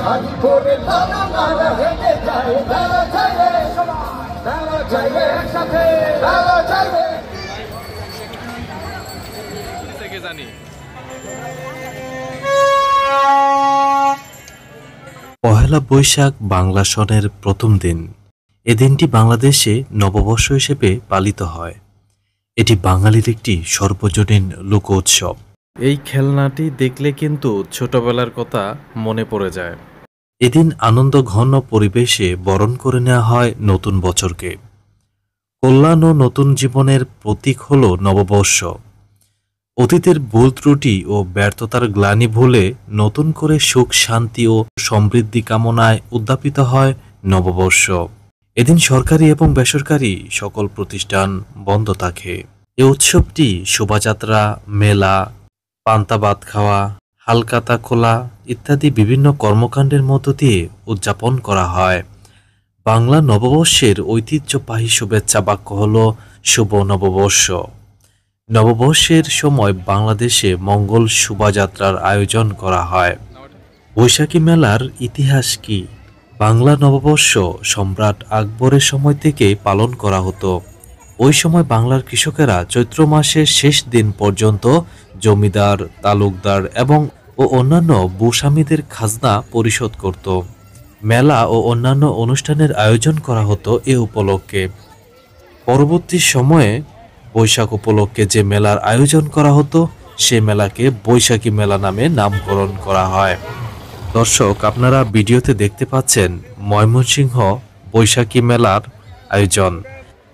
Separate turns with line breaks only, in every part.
শাড়ি পরে তারা নারা হেঁটে যায় তারা চাইলে একসাথে তারা চাইলে
জানি।
পহেলা বৈশাখ বাংলা সনের প্রথম দিন। এ দিনটি বাংলাদেশে নববর্ষ হিসেবে পালিত হয়। এটি বাঙালির একটি সর্বজনীন লোক উৎসব। এই খেলনাটি দেখলে কিন্তু ছোটবেলার কথা মনে পড়ে যায়। এদিন আনন্দ ঘন পরিবেশে বরণ করে নেওয়া হয় নতুন বছরকে। কল্যাণ ও নতুন জীবনের প্রতীক হল নববর্ষ। অতীতের ভুল ত্রুটি ও ব্যর্থতার গ্লানি ভুলে নতুন করে সুখ শান্তি ও সমৃদ্ধি কামনায় উদ্যাপিত হয় নববর্ষ। এদিন সরকারি এবং বেসরকারি সকল প্রতিষ্ঠান বন্ধ থাকে। এ উৎসবটি শোভাযাত্রা, মেলা, পান্তা ভাত খাওয়া, হালকাতা খোলা ইত্যাদি বিভিন্ন কর্মকাণ্ডের মধ্য দিয়ে উদযাপন করা হয়। বাংলা নববর্ষের ঐতিহ্যবাহী শুভেচ্ছা বাক্য হল শুভ নববর্ষ। নববর্ষের সময় বাংলাদেশে মঙ্গল শোভাযাত্রার আয়োজন করা হয়। বৈশাখী মেলার ইতিহাস কি? বাংলা নববর্ষ সম্রাট আকবরের সময় থেকে পালন করা হতো। ওই সময় বাংলার কৃষকেরা চৈত্র মাসের শেষ দিন পর্যন্ত জমিদার, তালুকদার এবং অন্যান্য ভূস্বামীদের খাজনা পরিশোধ করত। মেলা ও অন্যান্য অনুষ্ঠানের আয়োজন করা হতো এ উপলক্ষে। পরবর্তী সময়ে বৈশাখ উপলক্ষে যে মেলার আয়োজন করা হতো সে মেলাকে বৈশাখী মেলা নামে নামকরণ করা হয়। দর্শক, আপনারা ভিডিওতে দেখতে পাচ্ছেন ময়মনসিংহ বৈশাখী মেলার আয়োজন।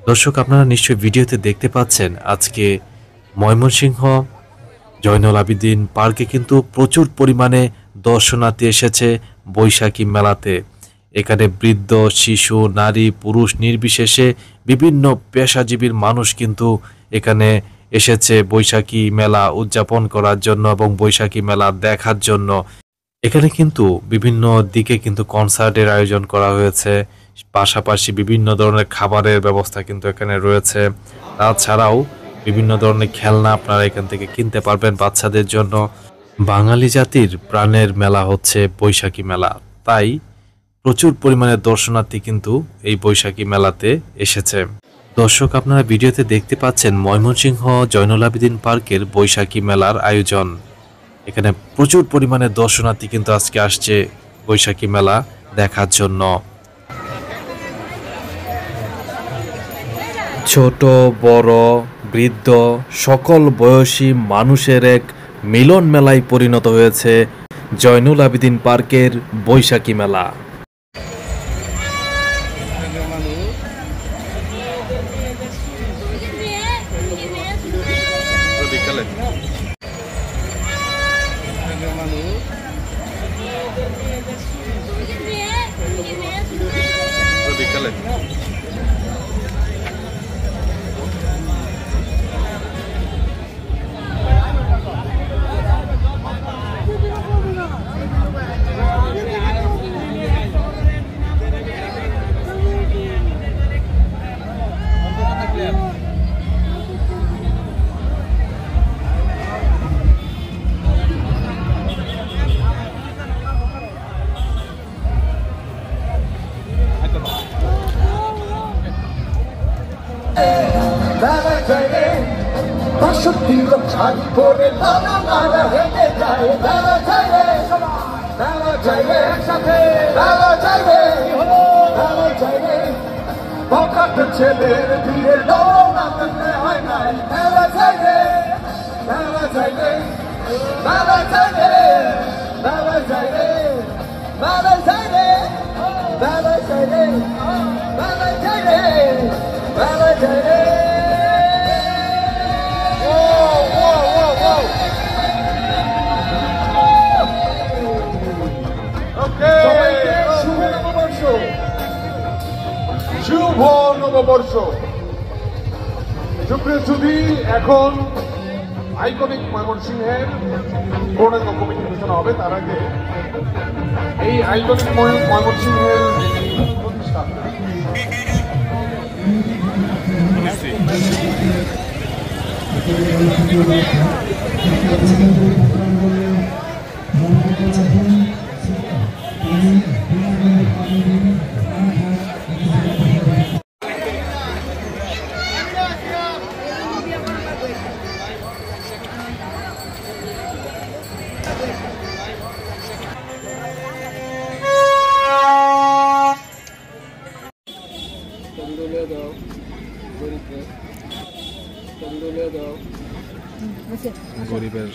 দর্শক, আপনারা নিশ্চয়ই ভিডিওতে দেখতে পাচ্ছেন আজকে ময়মনসিংহ জয়নুল আবেদিন পার্কে কিন্তু প্রচুর পরিমাণে দর্শনার্থী এসেছে বৈশাখী মেলাতে। এখানে বৃদ্ধ, শিশু, নারী, পুরুষ নির্বিশেষে বিভিন্ন পেশাজীবীর মানুষ কিন্তু এখানে এসেছে বৈশাখী মেলা উদযাপন করার জন্য এবং বৈশাখী মেলা দেখার জন্য। এখানে কিন্তু বিভিন্ন দিকে কিন্তু কনসার্টের আয়োজন করা হয়েছে, পাশাপাশি বিভিন্ন ধরনের খাবারের ব্যবস্থা কিন্তু এখানে রয়েছে। তাছাড়াও বিভিন্ন ধরনের খেলনা আপনারা এখান থেকে কিনতে পারবেন বাচ্চাদের জন্য। বাঙালি জাতির প্রাণের মেলা হচ্ছে বৈশাখী মেলা, তাই প্রচুর পরিমাণে দর্শনার্থী কিন্তু এই বৈশাখী মেলাতে এসেছে। দর্শক, আপনারা ভিডিওতে দেখতে পাচ্ছেন ময়মনসিংহ জয়নুল আবেদিন পার্কের বৈশাখী মেলার আয়োজন। এখানে প্রচুর পরিমাণে দর্শনার্থী কিন্তু আজকে আসছে বৈশাখী মেলা দেখার জন্য। ছোট বড় বৃদ্ধ সকল বয়সী মানুষের এক মিলন মেলায় পরিণত হয়েছে জয়নুল আবেদিন পার্কের বৈশাখী মেলা।
শাড়ি পরে তারা নারা হেঁটে যায় তারা চাইলে একসাথে তারা চাইলে পকাট ছেলের বিয়ে না করতে হয় না তারা চাইলে তারা চাইলে তারা চাইলে তারা চাইলে তারা চাইলে তারা চাইলে তারা চাইলে তারা চাইলে
শুভ নববর্ষ। সুপ্রিয় সুধী, এখন আইকনিক ময়মনসিংহের পূর্ণাঙ্গ কমিটি ঘোষণা হবে। তার আগে এই আইকনিক ময়মনসিংহের প্রতিষ্ঠাতা
গরিবের